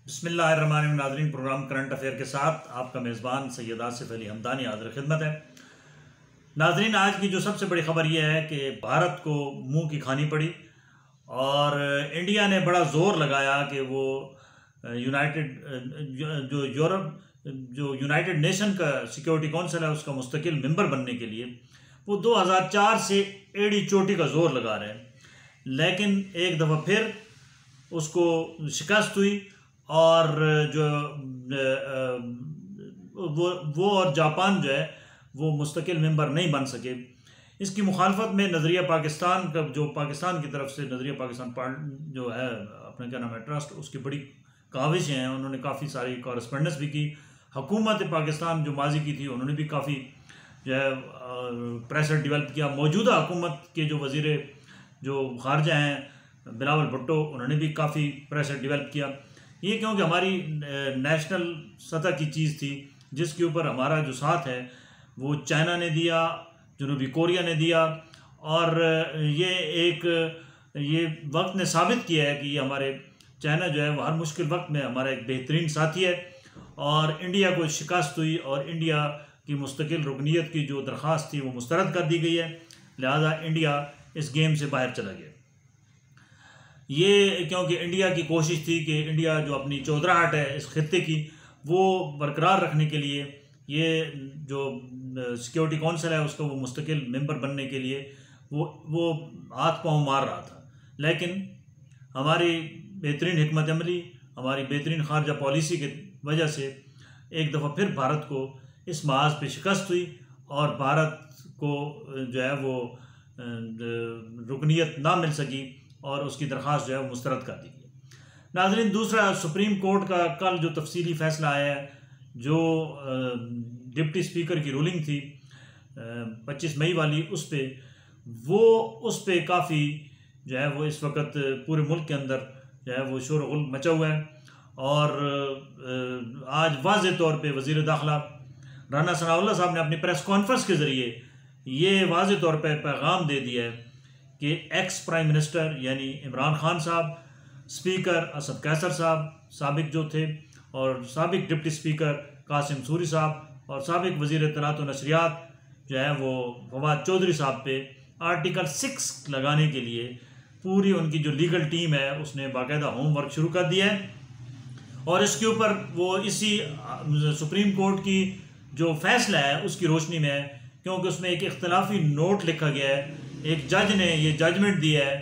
बिस्मिल्लाहिर्रहमानिर्रहीम। नाज़रीन, programme current affair के साथ आपका मेज़बान सैयद आसिफ अली हमदानी हाज़िर खिदमत है। नाज़रीन, आज की जो सबसे बड़ी खबर यह है कि भारत को मुंह की खानी पड़ी और इंडिया ने बड़ा ज़ोर लगाया कि वो यूनाइटेड जो यूरोप जो यूनाइटेड नेशन का सिक्योरिटी काउंसिल है उसका मुस्तकिल मेंबर बनने के लिए वो 2004 से एड़ी चोटी का ज़ोर लगा रहे हैं, लेकिन एक दफ़ा फिर उसको शिकस्त हुई और जो वो और जापान जो है वो मुस्तकिल मेंबर नहीं बन सके। इसकी मुखालफत में नज़रिया पाकिस्तान का जो पाकिस्तान की तरफ से नज़रिया पाकिस्तान जो है अपने क्या नाम है ट्रस्ट, उसकी बड़ी काविशें हैं। उन्होंने काफ़ी सारी कॉरेस्पॉन्डेंस भी की। हुकूमत पाकिस्तान जो माजी की थी उन्होंने भी काफ़ी जो है प्रेशर डेवलप किया। मौजूदा हुकूमत के जो वज़ीर जो खारजा हैं बिलावल भुट्टो, उन्होंने भी काफ़ी प्रेशर डेवलप किया। ये क्योंकि हमारी नेशनल सतह की चीज़ थी जिसके ऊपर हमारा जो साथ है वो चाइना ने दिया, जनूबी कोरिया ने दिया और ये वक्त ने साबित किया है कि ये हमारे चाइना जो है वो हर मुश्किल वक्त में हमारा एक बेहतरीन साथी है और इंडिया को शिकस्त हुई और इंडिया की मुस्तकिल रुकनीत की जो दरख्वास्त थी वो मुस्तरद कर दी गई है। लिहाजा इंडिया इस गेम से बाहर चला गया। ये क्योंकि इंडिया की कोशिश थी कि इंडिया जो अपनी चौधराहट है इस खित्ते की वो बरकरार रखने के लिए ये जो सिक्योरिटी काउंसिल है उसको वो मुस्तकिल मेंबर बनने के लिए वो हाथ पाँव मार रहा था। लेकिन हमारी बेहतरीन हिकमत अमली, हमारी बेहतरीन खारजा पॉलिसी की वजह से एक दफ़ा फिर भारत को इस महाज पे शिकस्त हुई और भारत को जो है वो रुकनीत ना मिल सकी और उसकी दरख्वास्त जो है वो मुस्तरद कर दी गई। नाज़रीन, दूसरा सुप्रीम कोर्ट का कल जो तफसीली फ़ैसला आया है, जो डिप्टी स्पीकर की रूलिंग थी 25 मई वाली, उस पर काफ़ी जो है वो इस वक्त पूरे मुल्क के अंदर जो है वो शोर गुल मचा हुआ है और आज वाज़ेह तौर पे वज़ीर दाखिला राना सनाउल्लाह साहब ने अपनी प्रेस कॉन्फ्रेंस के ज़रिए ये वाज़ेह तौर पे पैगाम दे दिया है कि एक्स प्राइम मिनिस्टर यानी इमरान खान साहब, स्पीकर असद कैसर साहब साबिक जो थे और साबिक डिप्टी स्पीकर कासिम सूरी साहब और साबिक वज़ीर इत्तलात व नशरियात जो है वो फवाद चौधरी साहब पे आर्टिकल 6 लगाने के लिए पूरी उनकी जो लीगल टीम है उसने बाकायदा होमवर्क शुरू कर दिया है और इसके ऊपर वो इसी सुप्रीम कोर्ट की जो फैसला है उसकी रोशनी में है, क्योंकि उसमें एक इख्तलाफी नोट लिखा गया है। एक जज ने ये जजमेंट दिया है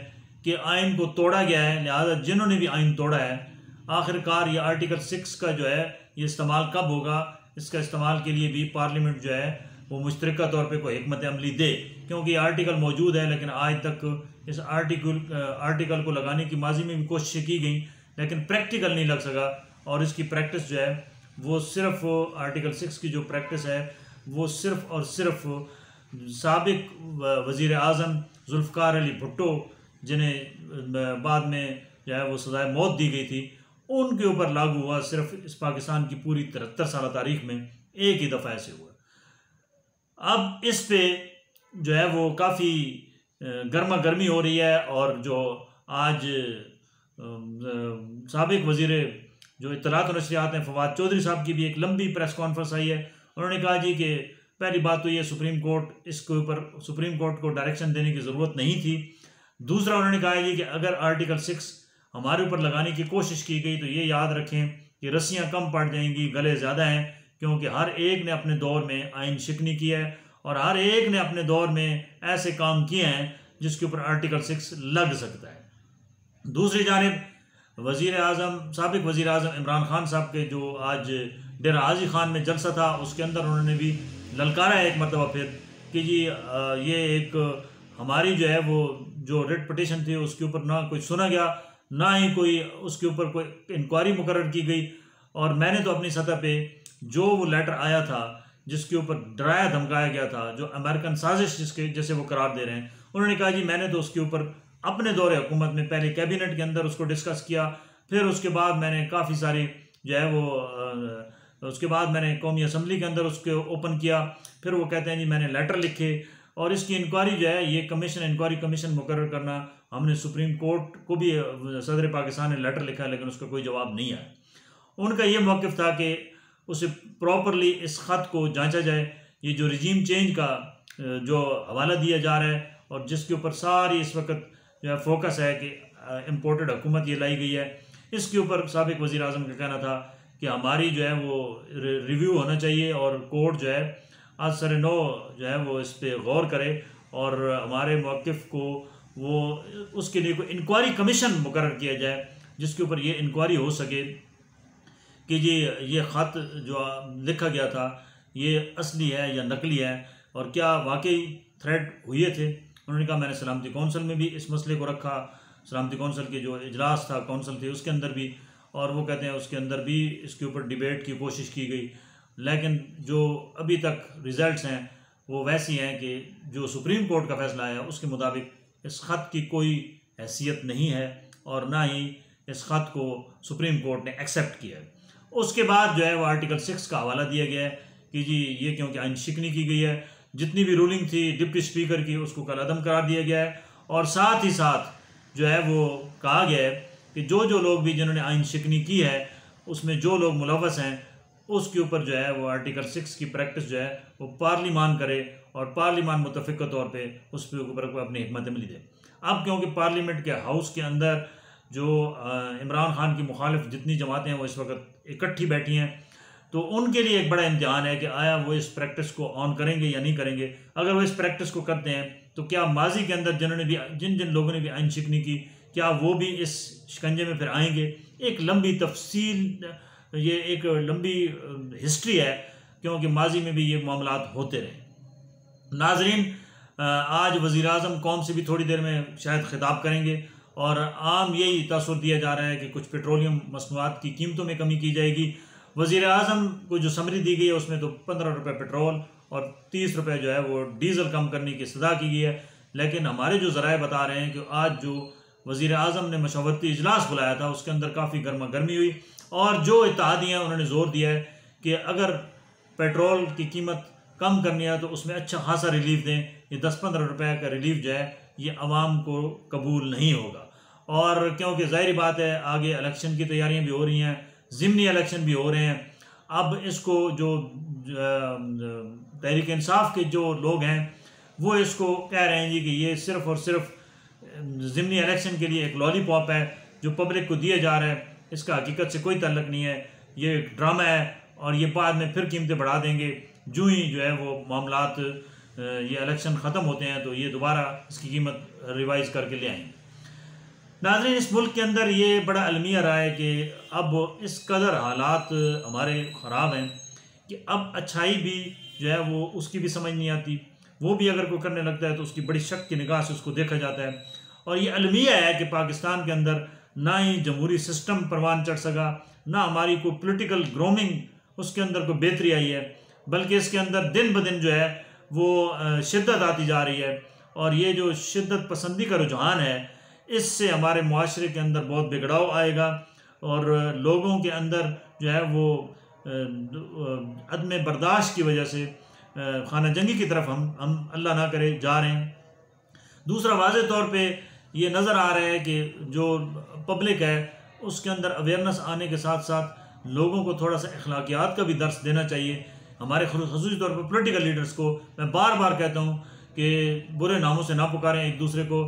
कि आइन को तोड़ा गया है, लिहाजा जिन्होंने भी आइन तोड़ा है आखिरकार ये आर्टिकल 6 का जो है ये इस्तेमाल कब होगा, इसका इस्तेमाल के लिए भी पार्लियामेंट जो है वो मुश्तरका तौर पे कोई हिकमत अमली दे, क्योंकि आर्टिकल मौजूद है लेकिन आज तक इस आर्टिकल को लगाने की माजी में भी कोशिशें की गई लेकिन प्रैक्टिकल नहीं लग सका और इसकी प्रैक्टिस जो है वो सिर्फ आर्टिकल 6 की जो प्रैक्टिस है वो सिर्फ और सिर्फ साबिक वज़ीर आज़म जुल्फ़िकार अली भुट्टो, जिन्हें बाद में जो है वो सज़ाए मौत दी गई थी, उनके ऊपर लागू हुआ। सिर्फ इस पाकिस्तान की पूरी 73 साल तारीख में एक ही दफ़ा ऐसे हुआ। अब इस पे जो है वो काफ़ी गर्मा गर्मी हो रही है और जो आज साबिक वज़ीर जो इत्तलात व नशरियात हैं फवाद चौधरी साहब की भी एक लंबी प्रेस कॉन्फ्रेंस आई है। उन्होंने कहा जी कि पहली बात तो ये सुप्रीम कोर्ट को डायरेक्शन देने की ज़रूरत नहीं थी। दूसरा उन्होंने कहा जी कि अगर आर्टिकल 6 हमारे ऊपर लगाने की कोशिश की गई तो ये याद रखें कि रस्सियाँ कम पड़ जाएंगी, गले ज़्यादा हैं, क्योंकि हर एक ने अपने दौर में आइन शिकनी की है और हर एक ने अपने दौर में ऐसे काम किए हैं जिसके ऊपर आर्टिकल 6 लग सकता है। दूसरी जानिब साबिक वज़ीर आज़म इमरान खान साहब के जो आज डेरा हाजी खान में जलसा था उसके अंदर उन्होंने भी ललकारा है एक मरतबा फिर कि जी ये एक हमारी जो है वो जो रिट पिटीशन थी उसके ऊपर ना कोई सुना गया, ना ही कोई उसके ऊपर कोई इंक्वायरी मुकर्रर की गई और मैंने तो अपनी सतह पे जो वो लेटर आया था जिसके ऊपर डराया धमकाया गया था, जो अमेरिकन साजिश जैसे वो करार दे रहे हैं, उन्होंने कहा जी मैंने तो उसके ऊपर अपने दौरे हुकूमत में पहले कैबिनेट के अंदर उसको डिस्कस किया, फिर उसके बाद मैंने काफ़ी सारी जो है वो उसके बाद मैंने कौमी असम्बली के अंदर उसको ओपन किया, फिर वो कहते हैं जी मैंने लेटर लिखे और इसकी इंक्वायरी जो है ये इंक्वायरी कमीशन मुकर्रर करना हमने सुप्रीम कोर्ट को भी सदर पाकिस्तान ने लेटर लिखा है लेकिन उसका कोई जवाब नहीं आया। उनका ये मौक़िफ़ था कि उसे प्रॉपरली इस ख़त को जांचा जाए। ये जो रिजीम चेंज का जो हवाला दिया जा रहा है और जिसके ऊपर सारी इस वक्त जो है फोकस है कि इम्पोर्टेड हुकूमत ये लाई गई है, इसके ऊपर साबिक़ वज़ीर आज़म का कहना था कि हमारी जो है वो रिव्यू होना चाहिए और कोर्ट जो है आज सर नो जो है वो इस पर गौर करे और हमारे मौक़िफ़ को वो उसके लिए कोई इंक्वायरी कमीशन मुकर्रर किया जाए जिसके ऊपर ये इंक्वायरी हो सके कि जी ये ख़त जो लिखा गया था ये असली है या नकली है और क्या वाकई थ्रेट हुए थे। उन्होंने कहा मैंने सलामती कौंसिल में भी इस मसले को रखा, सलामती कौंसिल के जो इजलास था कौंसिल थे उसके अंदर भी, और वो कहते हैं उसके अंदर भी इसके ऊपर डिबेट की कोशिश की गई, लेकिन जो अभी तक रिज़ल्ट्स हैं वो वैसी हैं कि जो सुप्रीम कोर्ट का फ़ैसला आया उसके मुताबिक इस ख़त की कोई हैसियत नहीं है और ना ही इस ख़त को सुप्रीम कोर्ट ने एक्सेप्ट किया है। उसके बाद जो है वो आर्टिकल 6 का हवाला दिया गया है कि जी ये क्योंकि आइन शिकनी की गई है, जितनी भी रूलिंग थी डिप्टी स्पीकर की उसको कलअदम करार दिया गया है और साथ ही साथ जो है वो कहा गया है कि जो लोग भी जिन्होंने आइन शिकनी की है उसमें जो लोग मुलव्वस हैं उसके ऊपर जो है वो आर्टिकल 6 की प्रैक्टिस जो है वो पार्लिमान करे और पार्लिमान मुतफ़िक़ तौर पे उस पर ऊपर अपनी हिकमत अमली दे। अब क्योंकि पार्लियामेंट के हाउस के अंदर जो इमरान खान की मुखालिफ जितनी जमातें हैं वो इस वक्त इकट्ठी बैठी हैं, तो उनके लिए एक बड़ा इम्तिहान है कि आया वो इस प्रैक्टिस को ऑन करेंगे या नहीं करेंगे। अगर वो इस प्रैक्टिस को करते हैं तो क्या माजी के अंदर जिन लोगों ने भी आइन शिकनी की क्या वो भी इस शिकंजे में फिर आएंगे। एक लंबी तफसील, ये एक लंबी हिस्ट्री है क्योंकि माजी में भी ये मामलात होते रहे। नाजरीन, आज वज़ीर आज़म कौम से भी थोड़ी देर में शायद खिताब करेंगे और आम यही तासुर दिया जा रहा है कि कुछ पेट्रोलियम मसनूआत की कीमतों में कमी की जाएगी। वज़ीर आज़म को जो समरी दी गई है उसमें तो 15 रुपये पेट्रोल और 30 रुपये जो है वो डीज़ल कम करने की सदा की गई है, लेकिन हमारे जो ज़राए बता रहे हैं कि आज जो वज़ीर आज़म ने मशवरती इजलास बुलाया था उसके अंदर काफ़ी गर्मा गर्मी हुई और जो इत्तेहादियाँ उन्होंने ज़ोर दिया है कि अगर पेट्रोल की कीमत कम करनी है तो उसमें अच्छा खासा रिलीफ दें। ये 10-15 रुपये का रिलीफ जो है ये आवाम को कबूल नहीं होगा और क्योंकि ज़ाहिर बात है आगे इलेक्शन की तैयारियां भी हो रही हैं, ज़िमनी इलेक्शन भी हो रहे हैं। अब इसको जो तहरीक इंसाफ के जो लोग हैं वो इसको कह रहे हैं जी कि ये सिर्फ़ और सिर्फ ज़िमनी इलेक्शन के लिए एक लॉलीपॉप है जो पब्लिक को दिया जा रहा है, इसका हकीकत से कोई ताल्लुक नहीं है, ये एक ड्रामा है और ये बाद में फिर कीमतें बढ़ा देंगे। जो ही जो है वो मामलात ये इलेक्शन ख़त्म होते हैं तो ये दोबारा इसकी कीमत रिवाइज़ करके ले आएंगे। नाज़रीन, इस मुल्क के अंदर ये बड़ा अलमिया रहा है कि अब इस कदर हालात हमारे ख़राब हैं कि अब अच्छाई भी जो है वो उसकी भी समझ नहीं आती, वो भी अगर कोई करने लगता है तो उसकी बड़ी शक की निगाह से उसको देखा जाता है। और ये अलमिया है कि पाकिस्तान के अंदर ना ही जमहूरी सिस्टम परवान चढ़ सका, ना हमारी कोई पॉलिटिकल ग्रोमिंग उसके अंदर कोई बेहतरी आई है, बल्कि इसके अंदर दिन ब दिन जो है वो शिद्दत आती जा रही है। और ये जो शिद्दत पसंदी का रुझान है इससे हमारे मुआशरे के अंदर बहुत बिगड़ाव आएगा और लोगों के अंदर जो है वो अदम बर्दाश्त की वजह से खाना जंगी की तरफ हम अल्लाह ना करे जा रहे हैं। दूसरा, वाज़े तौर पे ये नज़र आ रहा है कि जो पब्लिक है उसके अंदर अवेयरनेस आने के साथ साथ लोगों को थोड़ा सा अखलाकियात का भी दर्स देना चाहिए। हमारे ख़ुसूसी तौर पर पॉलिटिकल लीडर्स को मैं बार बार कहता हूँ कि बुरे नामों से ना पुकारें एक दूसरे को,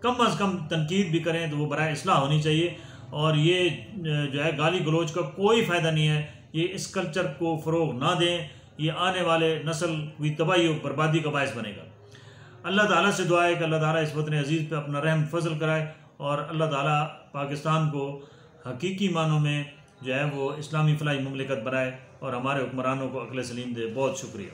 कम अज़ कम तनकीद भी करें तो वो बराए इस्लाह होनी चाहिए। और ये जो है गाली गलोच का कोई फ़ायदा नहीं है, ये इस कल्चर को फ़रोग़ ना दें, ये आने वाले नस्ल की तबाही और बर्बादी का बायस बनेगा। अल्लाह ताला से दुआ है कि अल्लाह ताला इस वतन अज़ीज़ पे अपना रहम फजल कराए और अल्लाह ताला पाकिस्तान को हकीकी मानों में जो है वो इस्लामी फ़लाही मुमलिकत बनाए और हमारे हुक्मरानों को अक़ल सलीम दे। बहुत शुक्रिया।